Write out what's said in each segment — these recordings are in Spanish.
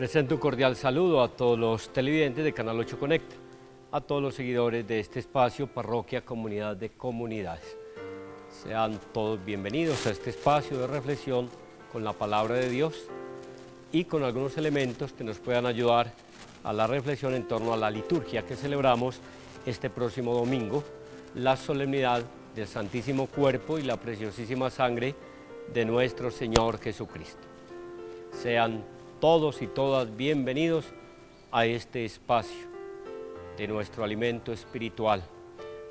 Presento un cordial saludo a todos los televidentes de Canal 8 Conecta, a todos los seguidores de este espacio, Parroquia Comunidad de Comunidades. Sean todos bienvenidos a este espacio de reflexión con la palabra de Dios y con algunos elementos que nos puedan ayudar a la reflexión en torno a la liturgia que celebramos este próximo domingo, la solemnidad del Santísimo Cuerpo y la preciosísima sangre de nuestro Señor Jesucristo. Sean todos y todas bienvenidos a este espacio de nuestro alimento espiritual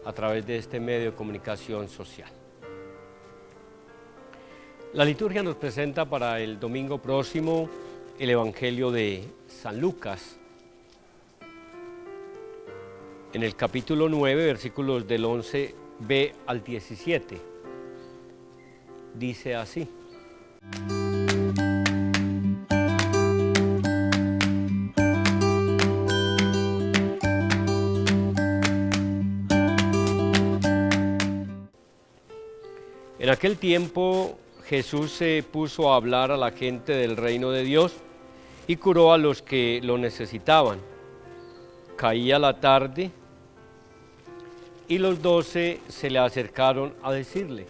a través de este medio de comunicación social. La liturgia nos presenta para el domingo próximo el Evangelio de San Lucas. En el capítulo 9, versículos del 11b al 17, dice así. En aquel tiempo Jesús se puso a hablar a la gente del reino de Dios y curó a los que lo necesitaban. Caía la tarde y los 12 se le acercaron a decirle: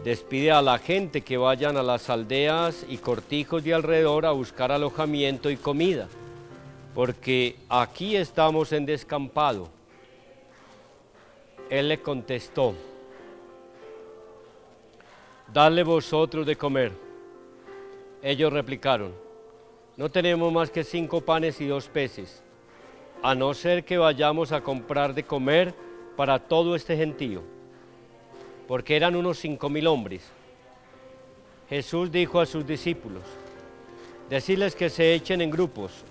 despide a la gente que vayan a las aldeas y cortijos de alrededor a buscar alojamiento y comida, porque aquí estamos en descampado. Él le contestó: dadle vosotros de comer. Ellos replicaron: no tenemos más que 5 panes y 2 peces, a no ser que vayamos a comprar de comer para todo este gentío, porque eran unos 5.000 hombres. Jesús dijo a sus discípulos: decidles que se echen en grupos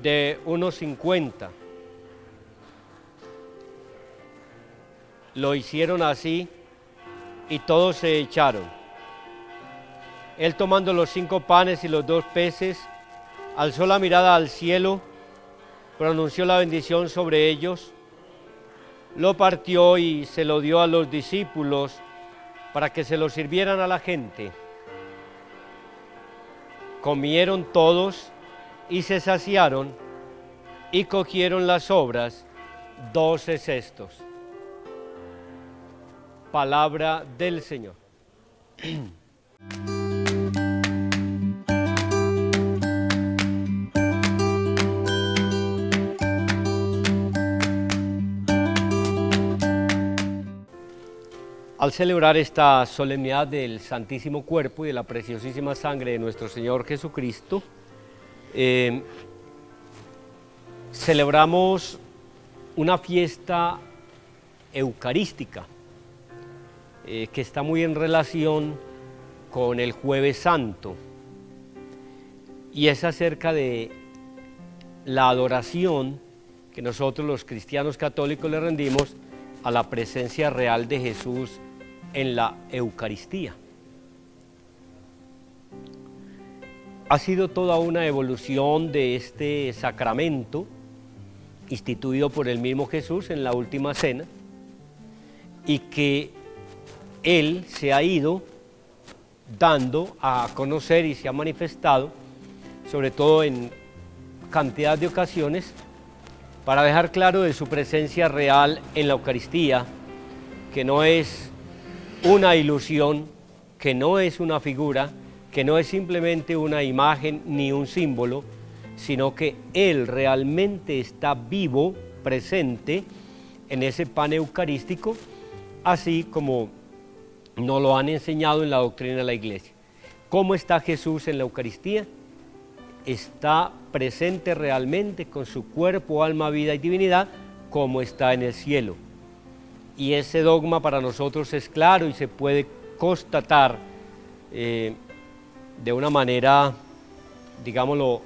de unos 50. Lo hicieron así y todos se echaron. Él, tomando los 5 panes y los 2 peces, alzó la mirada al cielo, pronunció la bendición sobre ellos, lo partió y se lo dio a los discípulos para que se lo sirvieran a la gente. Comieron todos y se saciaron y cogieron las sobras 12 cestos. Palabra del Señor. Al celebrar esta solemnidad del Santísimo Cuerpo y de la preciosísima sangre de nuestro Señor Jesucristo, celebramos una fiesta eucarística que está muy en relación con el Jueves Santo, y es acerca de la adoración que nosotros los cristianos católicos le rendimos a la presencia real de Jesús en la Eucaristía. Ha sido toda una evolución de este sacramento instituido por el mismo Jesús en la última cena, y que Él se ha ido dando a conocer y se ha manifestado, sobre todo en cantidad de ocasiones, para dejar claro de su presencia real en la Eucaristía, que no es una ilusión, que no es una figura, que no es simplemente una imagen ni un símbolo, sino que Él realmente está vivo, presente en ese pan eucarístico, así como nos lo han enseñado en la doctrina de la Iglesia. ¿Cómo está Jesús en la Eucaristía? Está presente realmente con su cuerpo, alma, vida y divinidad, como está en el cielo. Y ese dogma para nosotros es claro y se puede constatar de una manera, digámoslo,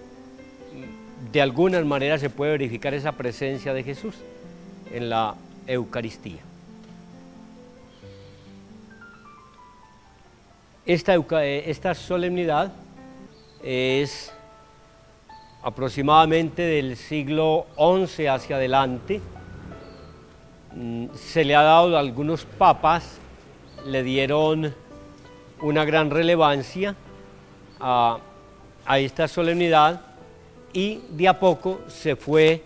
de algunas maneras se puede verificar esa presencia de Jesús en la Eucaristía. Esta solemnidad es aproximadamente del siglo XI hacia adelante. Se le ha dado a algunos papas, le dieron una gran relevancia a a esta solemnidad y de a poco se fue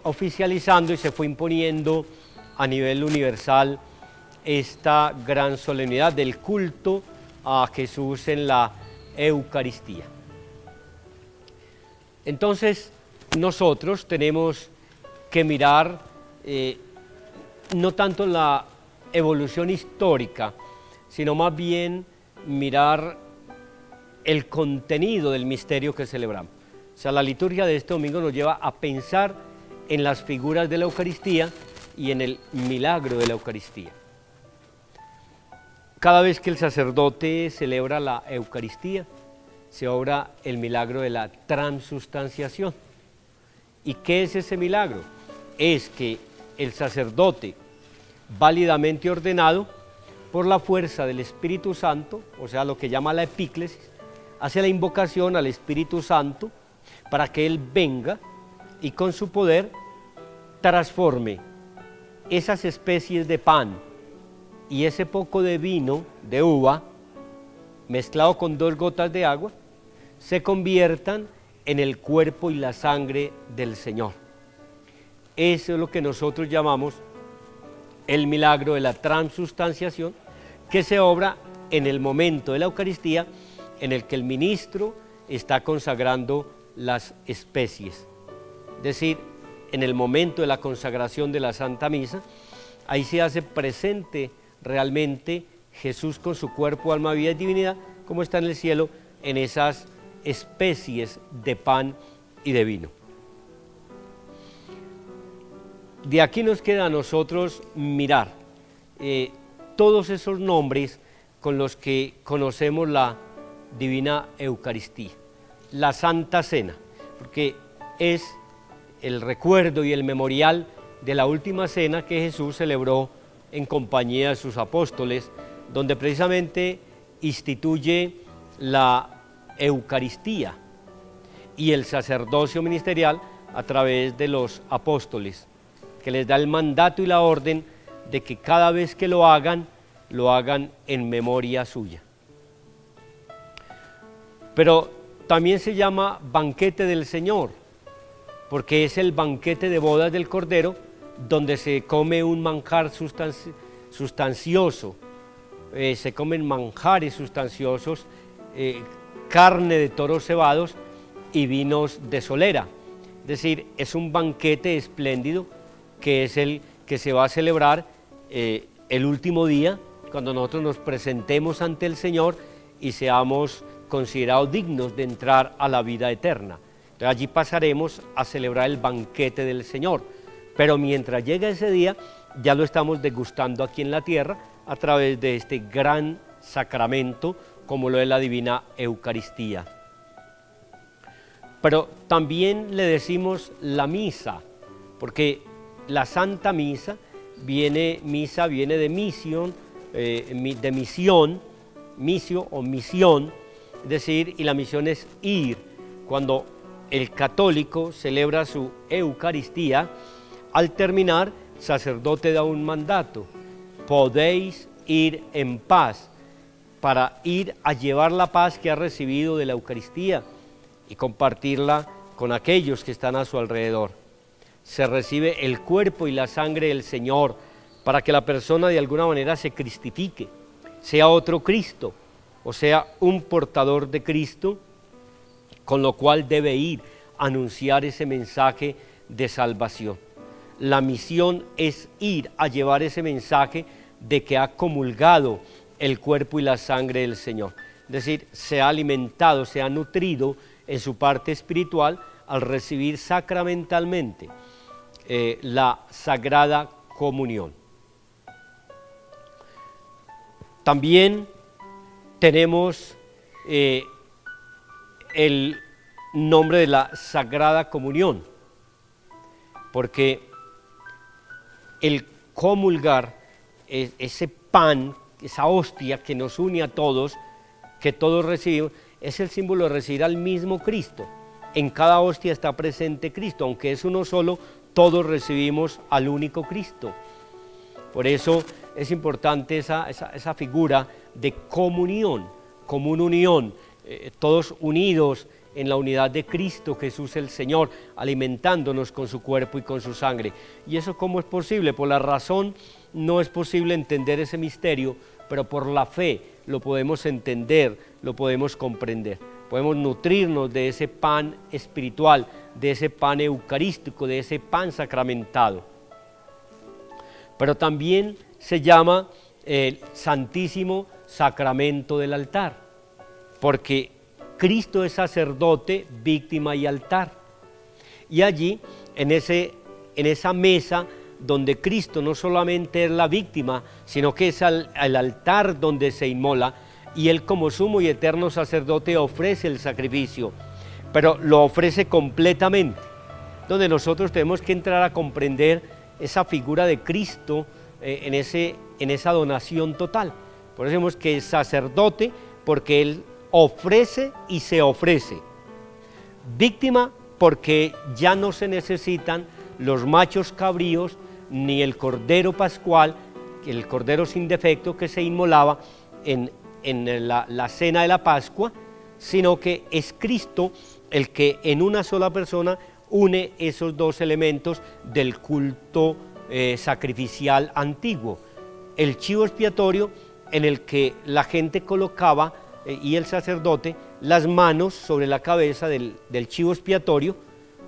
oficializando y se fue imponiendo a nivel universal esta gran solemnidad del culto a Jesús en la Eucaristía. Entonces, nosotros tenemos que mirar no tanto la evolución histórica, sino más bien mirar el contenido del misterio que celebramos. O sea, la liturgia de este domingo nos lleva a pensar en las figuras de la Eucaristía y en el milagro de la Eucaristía. Cada vez que el sacerdote celebra la Eucaristía, se obra el milagro de la transustanciación. ¿Y qué es ese milagro? Es que el sacerdote, válidamente ordenado por la fuerza del Espíritu Santo, o sea, lo que llama la epíclesis, hace la invocación al Espíritu Santo para que Él venga y con su poder transforme esas especies de pan y ese poco de vino de uva mezclado con 2 gotas de agua, se conviertan en el cuerpo y la sangre del Señor. Eso es lo que nosotros llamamos el milagro de la transustanciación, que se obra en el momento de la Eucaristía en el que el ministro está consagrando las especies. Es decir, en el momento de la consagración de la Santa Misa, ahí se hace presente realmente Jesús con su cuerpo, alma, vida y divinidad, como está en el cielo, en esas especies de pan y de vino. De aquí nos queda a nosotros mirar todos esos nombres con los que conocemos la Divina Eucaristía, la Santa Cena, porque es el recuerdo y el memorial de la última cena que Jesús celebró en compañía de sus apóstoles, donde precisamente instituye la Eucaristía y el sacerdocio ministerial a través de los apóstoles, que les da el mandato y la orden de que cada vez que lo hagan en memoria suya. Pero también se llama banquete del Señor, porque es el banquete de bodas del Cordero, donde se come un manjar sustancioso, se comen manjares sustanciosos, carne de toros cebados y vinos de solera. Es decir, es un banquete espléndido que es el que se va a celebrar el último día, cuando nosotros nos presentemos ante el Señor y seamos considerados dignos de entrar a la vida eterna. Entonces allí pasaremos a celebrar el banquete del Señor, pero mientras llega ese día ya lo estamos degustando aquí en la tierra a través de este gran sacramento como lo es la Divina Eucaristía. Pero también le decimos la misa, porque la Santa Misa viene de misión, misio o misión, es decir, y la misión es ir. Cuando el católico celebra su Eucaristía, al terminar, el sacerdote da un mandato: podéis ir en paz, para ir a llevar la paz que ha recibido de la Eucaristía y compartirla con aquellos que están a su alrededor. Se recibe el cuerpo y la sangre del Señor para que la persona de alguna manera se cristifique, sea otro Cristo, o sea, un portador de Cristo, con lo cual debe ir a anunciar ese mensaje de salvación. La misión es ir a llevar ese mensaje de que ha comulgado el cuerpo y la sangre del Señor. Es decir, se ha alimentado, se ha nutrido en su parte espiritual al recibir sacramentalmente la Sagrada Comunión. También tenemos el nombre de la Sagrada Comunión, porque el comulgar, ese pan, esa hostia que nos une a todos, que todos recibimos, es el símbolo de recibir al mismo Cristo. En cada hostia está presente Cristo, aunque es uno solo, todos recibimos al único Cristo. Por eso es importante esa figura de comunión, común unión, todos unidos en la unidad de Cristo Jesús el Señor, alimentándonos con su cuerpo y con su sangre. ¿Y eso cómo es posible? Por la razón no es posible entender ese misterio, pero por la fe lo podemos entender, lo podemos comprender. Podemos nutrirnos de ese pan espiritual, de ese pan eucarístico, de ese pan sacramentado. Pero también se llama el Santísimo Sacramento del altar, porque Cristo es sacerdote, víctima y altar. Y allí, en esa mesa donde Cristo no solamente es la víctima, sino que es el altar donde se inmola, y Él como sumo y eterno sacerdote ofrece el sacrificio, pero lo ofrece completamente, donde nosotros tenemos que entrar a comprender esa figura de Cristo en esa donación total. Por eso decimos que es sacerdote, porque Él ofrece y se ofrece. Víctima, porque ya no se necesitan los machos cabríos ni el cordero pascual, el cordero sin defecto que se inmolaba en la cena de la Pascua, sino que es Cristo el que en una sola persona une esos dos elementos del culto sacrificial antiguo. El chivo expiatorio, en el que la gente colocaba y el sacerdote las manos sobre la cabeza del chivo expiatorio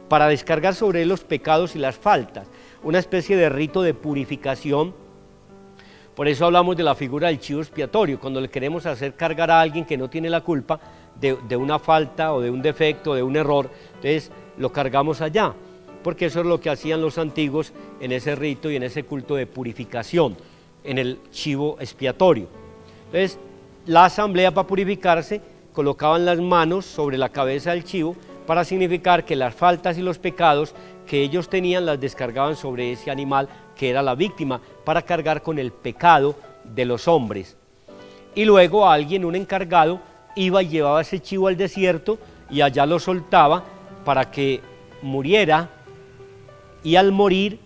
para descargar sobre él los pecados y las faltas, una especie de rito de purificación. Por eso hablamos de la figura del chivo expiatorio, cuando le queremos hacer cargar a alguien que no tiene la culpa de una falta o de un defecto, de un error, entonces lo cargamos allá, porque eso es lo que hacían los antiguos en ese rito y en ese culto de purificación, en el chivo expiatorio. Entonces, la asamblea, para purificarse, colocaban las manos sobre la cabeza del chivo para significar que las faltas y los pecados que ellos tenían las descargaban sobre ese animal que era la víctima, para cargar con el pecado de los hombres. Y luego alguien, un encargado, iba y llevaba ese chivo al desierto y allá lo soltaba para que muriera, y al morir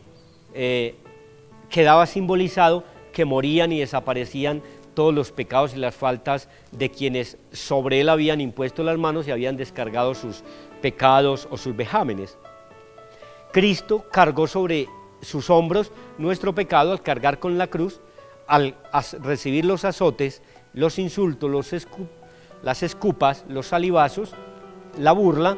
quedaba simbolizado que morían y desaparecían todos los pecados y las faltas de quienes sobre él habían impuesto las manos y habían descargado sus pecados o sus vejámenes. Cristo cargó sobre sus hombros nuestro pecado al cargar con la cruz, al recibir los azotes, los insultos, las escupas, los salivazos, la burla.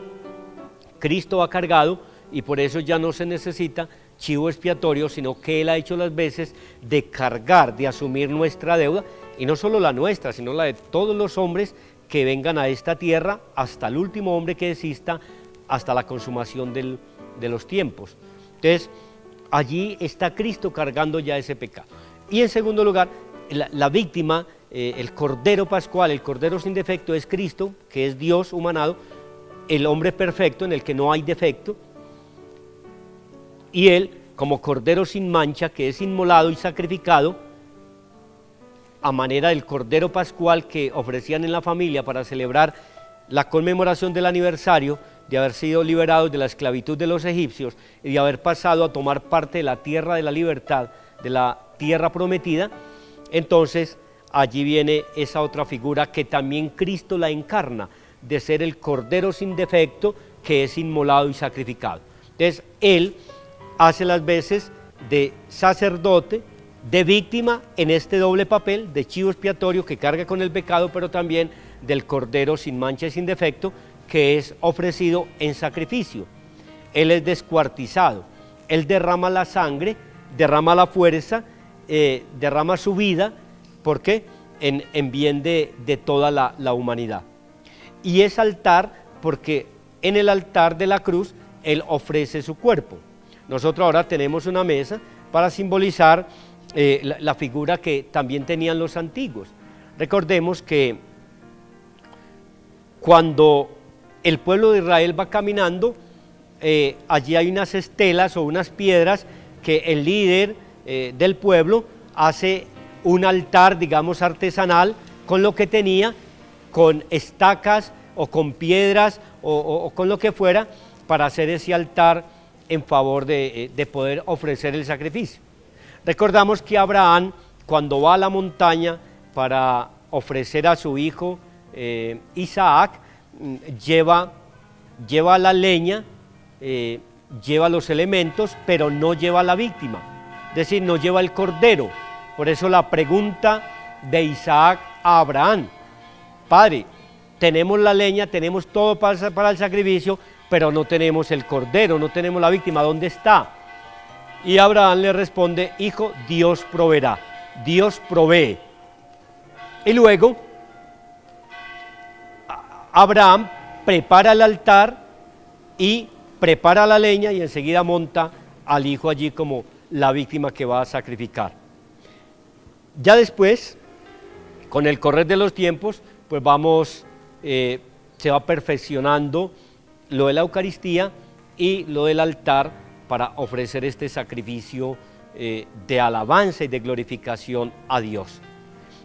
Cristo ha cargado, y por eso ya no se necesita chivo expiatorio, sino que Él ha hecho las veces de cargar, de asumir nuestra deuda, y no solo la nuestra, sino la de todos los hombres que vengan a esta tierra, hasta el último hombre que exista, hasta la consumación de los tiempos. Entonces, allí está Cristo cargando ya ese pecado. Y en segundo lugar, la víctima, el cordero pascual, el cordero sin defecto, es Cristo, que es Dios humanado, el hombre perfecto en el que no hay defecto, y Él, como cordero sin mancha, que es inmolado y sacrificado, a manera del cordero pascual que ofrecían en la familia para celebrar la conmemoración del aniversario de haber sido liberados de la esclavitud de los egipcios y de haber pasado a tomar parte de la tierra de la libertad, de la tierra prometida. Entonces allí viene esa otra figura que también Cristo la encarna, de ser el cordero sin defecto que es inmolado y sacrificado. Entonces Él hace las veces de sacerdote, de víctima, en este doble papel de chivo expiatorio que carga con el pecado, pero también del cordero sin mancha y sin defecto que es ofrecido en sacrificio. Él es descuartizado, Él derrama la sangre, derrama la fuerza, derrama su vida. ¿Por qué? En bien de toda la humanidad. Y es altar porque en el altar de la cruz Él ofrece su cuerpo. Nosotros ahora tenemos una mesa para simbolizar la figura que también tenían los antiguos. Recordemos que cuando el pueblo de Israel va caminando, allí hay unas estelas o unas piedras que el líder del pueblo hace un altar, digamos, artesanal con lo que tenía, con estacas o con piedras o con lo que fuera, para hacer ese altar en favor de poder ofrecer el sacrificio. Recordamos que Abraham, cuando va a la montaña para ofrecer a su hijo Isaac lleva la leña, lleva los elementos, pero no lleva la víctima, es decir, no lleva el cordero. Por eso la pregunta de Isaac a Abraham: Padre, tenemos la leña, tenemos todo para el sacrificio, pero no tenemos el cordero, no tenemos la víctima, ¿dónde está? Y Abraham le responde: hijo, Dios proveerá, Dios provee. Y luego Abraham prepara el altar y prepara la leña y enseguida monta al hijo allí como la víctima que va a sacrificar. Ya después, con el correr de los tiempos, pues se va perfeccionando lo de la Eucaristía y lo del altar para ofrecer este sacrificio de alabanza y de glorificación a Dios.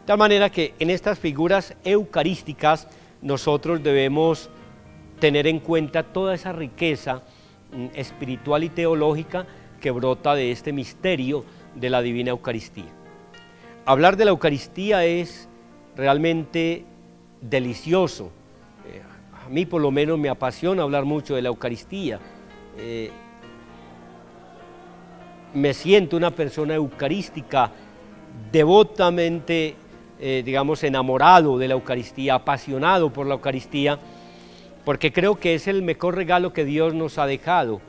De tal manera que en estas figuras eucarísticas nosotros debemos tener en cuenta toda esa riqueza espiritual y teológica que brota de este misterio de la Divina Eucaristía. Hablar de la Eucaristía es realmente delicioso. A mí por lo menos me apasiona hablar mucho de la Eucaristía. Me siento una persona eucarística, devotamente, enamorado de la Eucaristía, apasionado por la Eucaristía, porque creo que es el mejor regalo que Dios nos ha dejado,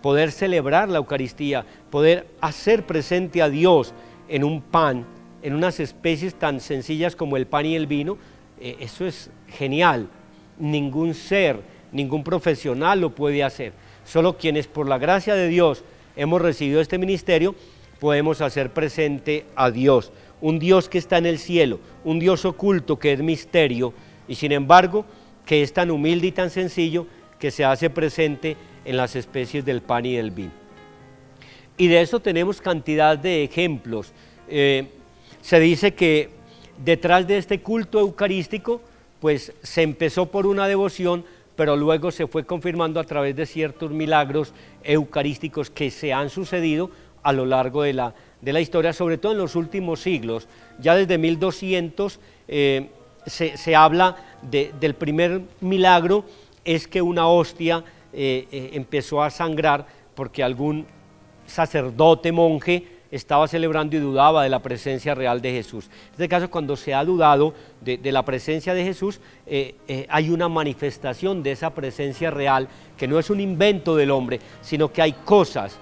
poder celebrar la Eucaristía, poder hacer presente a Dios en un pan, en unas especies tan sencillas como el pan y el vino. Eso es genial. Ningún ser, ningún profesional lo puede hacer. Solo quienes por la gracia de Dios hemos recibido este ministerio podemos hacer presente a Dios, un Dios que está en el cielo, un Dios oculto que es misterio y sin embargo que es tan humilde y tan sencillo que se hace presente en las especies del pan y del vino. Y de eso tenemos cantidad de ejemplos. Se dice que detrás de este culto eucarístico pues se empezó por una devoción, pero luego se fue confirmando a través de ciertos milagros eucarísticos que se han sucedido a lo largo de la historia, sobre todo en los últimos siglos. Ya desde 1200 se habla del primer milagro, es que una hostia empezó a sangrar porque algún sacerdote monje estaba celebrando y dudaba de la presencia real de Jesús. En este caso, cuando se ha dudado de la presencia de Jesús, hay una manifestación de esa presencia real, que no es un invento del hombre, sino que hay cosas.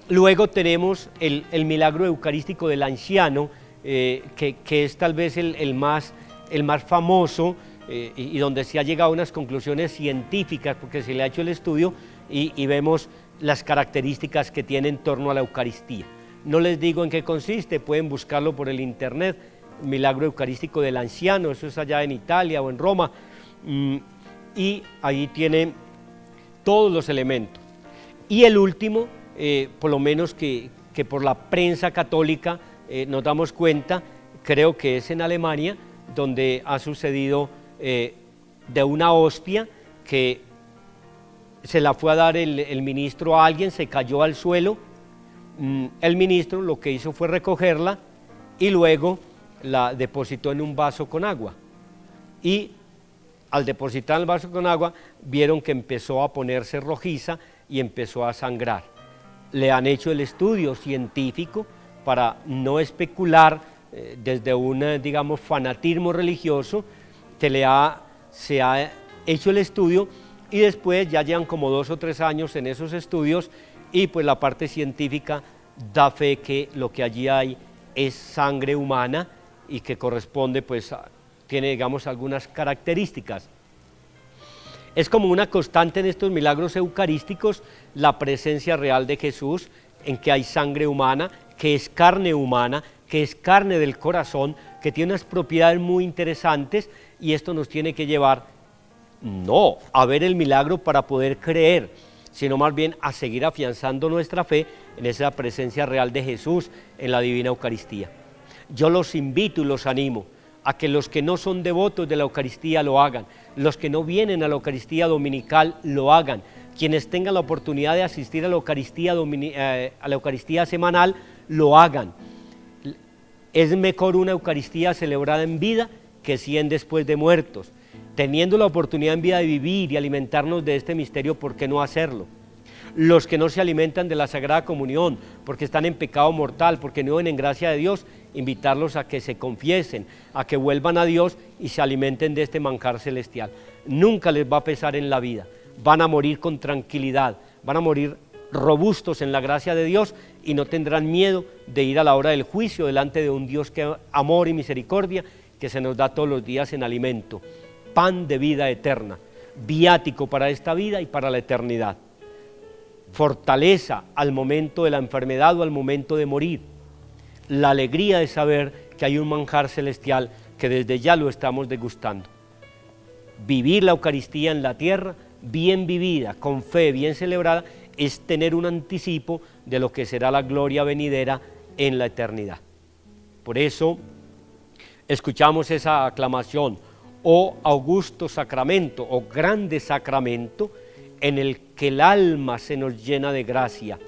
Luego tenemos el milagro eucarístico del anciano, que es tal vez el más famoso, y donde se ha llegado a unas conclusiones científicas, porque se le ha hecho el estudio y vemos las características que tiene en torno a la Eucaristía. No les digo en qué consiste, pueden buscarlo por el internet, milagro eucarístico del anciano, eso es allá en Italia o en Roma, y ahí tiene todos los elementos. Y el último, por lo menos que por la prensa católica nos damos cuenta, creo que es en Alemania, donde ha sucedido de una hostia que se la fue a dar el ministro a alguien, se cayó al suelo. El ministro lo que hizo fue recogerla y luego la depositó en un vaso con agua, y al depositar el vaso con agua vieron que empezó a ponerse rojiza y empezó a sangrar. Le han hecho el estudio científico para no especular desde un fanatismo religioso, se ha hecho el estudio y después ya llevan como 2 o 3 años en esos estudios y pues la parte científica da fe que lo que allí hay es sangre humana y que corresponde, pues tiene algunas características. Es como una constante en estos milagros eucarísticos la presencia real de Jesús, en que hay sangre humana, que es carne humana, que es carne del corazón, que tiene unas propiedades muy interesantes, y esto nos tiene que llevar no a ver el milagro para poder creer, sino más bien a seguir afianzando nuestra fe en esa presencia real de Jesús en la Divina Eucaristía. Yo los invito y los animo a que los que no son devotos de la Eucaristía lo hagan, los que no vienen a la Eucaristía dominical lo hagan, quienes tengan la oportunidad de asistir a la Eucaristía semanal lo hagan. Es mejor una Eucaristía celebrada en vida que 100 después de muertos. Teniendo la oportunidad en vida de vivir y alimentarnos de este misterio, ¿por qué no hacerlo? Los que no se alimentan de la Sagrada Comunión, porque están en pecado mortal, porque no viven en gracia de Dios, invitarlos a que se confiesen, a que vuelvan a Dios y se alimenten de este manjar celestial. Nunca les va a pesar en la vida, van a morir con tranquilidad, van a morir robustos en la gracia de Dios y no tendrán miedo de ir a la hora del juicio delante de un Dios que amor y misericordia que se nos da todos los días en alimento, pan de vida eterna, viático para esta vida y para la eternidad, fortaleza al momento de la enfermedad o al momento de morir, la alegría de saber que hay un manjar celestial que desde ya lo estamos degustando. Vivir la Eucaristía en la tierra, bien vivida, con fe, bien celebrada, es tener un anticipo de lo que será la gloria venidera en la eternidad. Por eso escuchamos esa aclamación, oh augusto sacramento, o grande sacramento, en el que el alma se nos llena de gracia.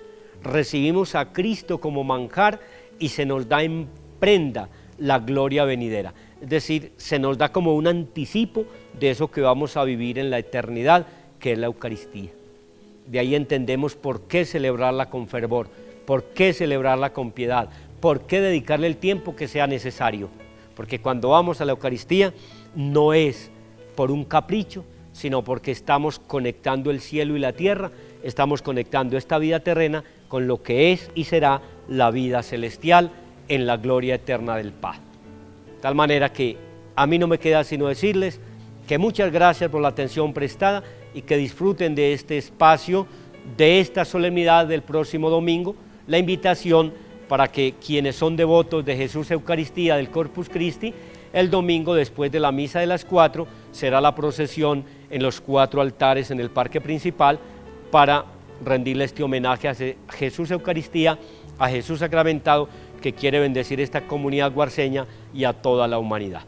Recibimos a Cristo como manjar y se nos da en prenda la gloria venidera. Es decir, se nos da como un anticipo de eso que vamos a vivir en la eternidad, que es la Eucaristía. De ahí entendemos por qué celebrarla con fervor, por qué celebrarla con piedad, por qué dedicarle el tiempo que sea necesario. Porque cuando vamos a la Eucaristía no es por un capricho, sino porque estamos conectando el cielo y la tierra, estamos conectando esta vida terrena con lo que es y será la vida celestial en la gloria eterna del Padre. De tal manera que a mí no me queda sino decirles que muchas gracias por la atención prestada y que disfruten de este espacio, de esta solemnidad del próximo domingo, la invitación para que quienes son devotos de Jesús Eucaristía del Corpus Christi, el domingo después de la misa de las 4 será la procesión en los 4 altares en el parque principal para rendirle este homenaje a Jesús Eucaristía, a Jesús sacramentado, que quiere bendecir esta comunidad guarceña y a toda la humanidad.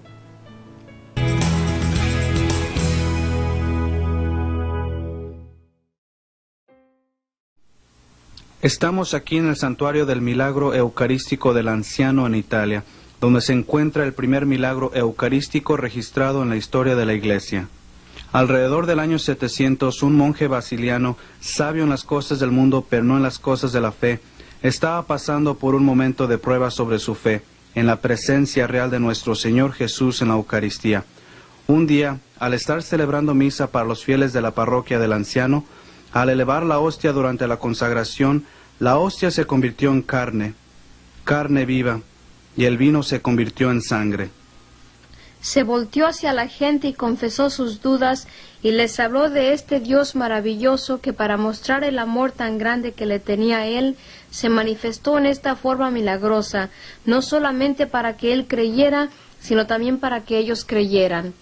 Estamos aquí en el Santuario del Milagro Eucarístico del Anciano en Italia, donde se encuentra el primer milagro eucarístico registrado en la historia de la Iglesia. Alrededor del año 700, un monje basiliano, sabio en las cosas del mundo pero no en las cosas de la fe, estaba pasando por un momento de prueba sobre su fe, en la presencia real de nuestro Señor Jesús en la Eucaristía. Un día, al estar celebrando misa para los fieles de la parroquia del anciano, al elevar la hostia durante la consagración, la hostia se convirtió en carne, carne viva, y el vino se convirtió en sangre. Se volteó hacia la gente y confesó sus dudas y les habló de este Dios maravilloso que para mostrar el amor tan grande que le tenía a él, se manifestó en esta forma milagrosa, no solamente para que él creyera, sino también para que ellos creyeran.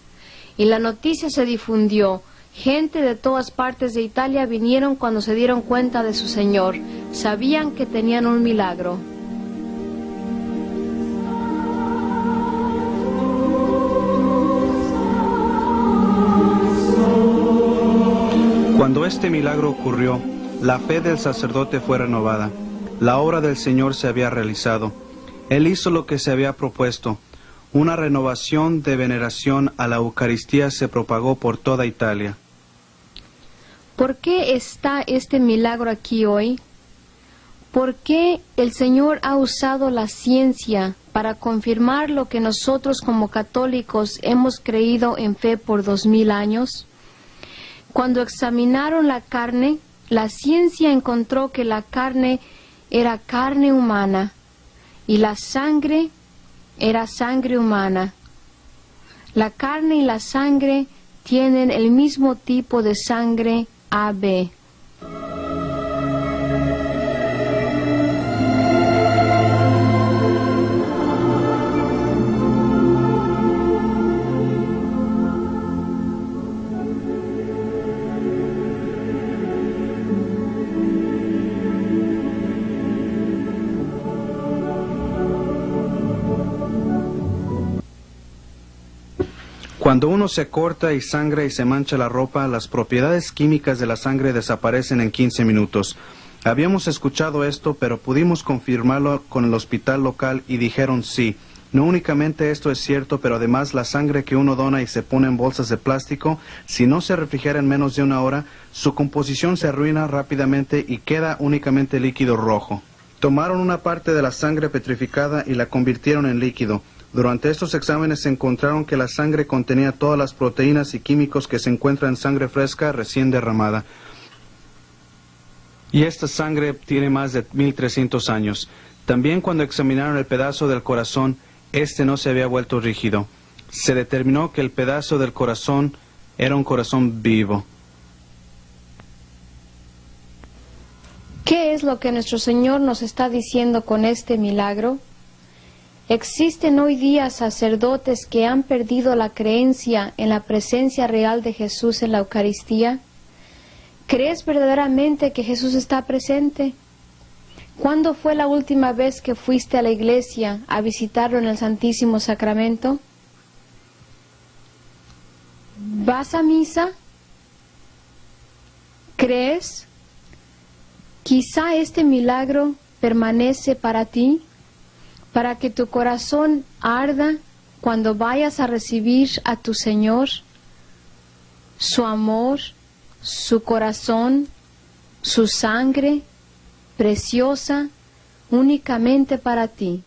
Y la noticia se difundió. Gente de todas partes de Italia vinieron cuando se dieron cuenta de su Señor. Sabían que tenían un milagro. Cuando este milagro ocurrió, la fe del sacerdote fue renovada. La obra del Señor se había realizado. Él hizo lo que se había propuesto. Una renovación de veneración a la Eucaristía se propagó por toda Italia. ¿Por qué está este milagro aquí hoy? ¿Por qué el Señor ha usado la ciencia para confirmar lo que nosotros como católicos hemos creído en fe por 2000 años? Cuando examinaron la carne, la ciencia encontró que la carne era carne humana y la sangre era sangre humana. La carne y la sangre tienen el mismo tipo de sangre AB. Cuando uno se corta y sangra y se mancha la ropa, las propiedades químicas de la sangre desaparecen en 15 minutos. Habíamos escuchado esto, pero pudimos confirmarlo con el hospital local y dijeron sí, No únicamente esto es cierto, pero además la sangre que uno dona y se pone en bolsas de plástico, si no se refrigera en menos de una hora, su composición se arruina rápidamente y queda únicamente líquido rojo. Tomaron una parte de la sangre petrificada y la convirtieron en líquido. Durante estos exámenes se encontraron que la sangre contenía todas las proteínas y químicos que se encuentran en sangre fresca recién derramada. Y esta sangre tiene más de 1300 años. También cuando examinaron el pedazo del corazón, este no se había vuelto rígido. Se determinó que el pedazo del corazón era un corazón vivo. ¿Qué es lo que nuestro Señor nos está diciendo con este milagro? Existen hoy día sacerdotes que han perdido la creencia en la presencia real de Jesús en la Eucaristía. ¿Crees verdaderamente que Jesús está presente? ¿Cuándo fue la última vez que fuiste a la iglesia a visitarlo en el Santísimo Sacramento? ¿Vas a misa? ¿Crees? Quizá este milagro permanece para ti, para que tu corazón arda cuando vayas a recibir a tu Señor, su amor, su corazón, su sangre, preciosa, únicamente para ti.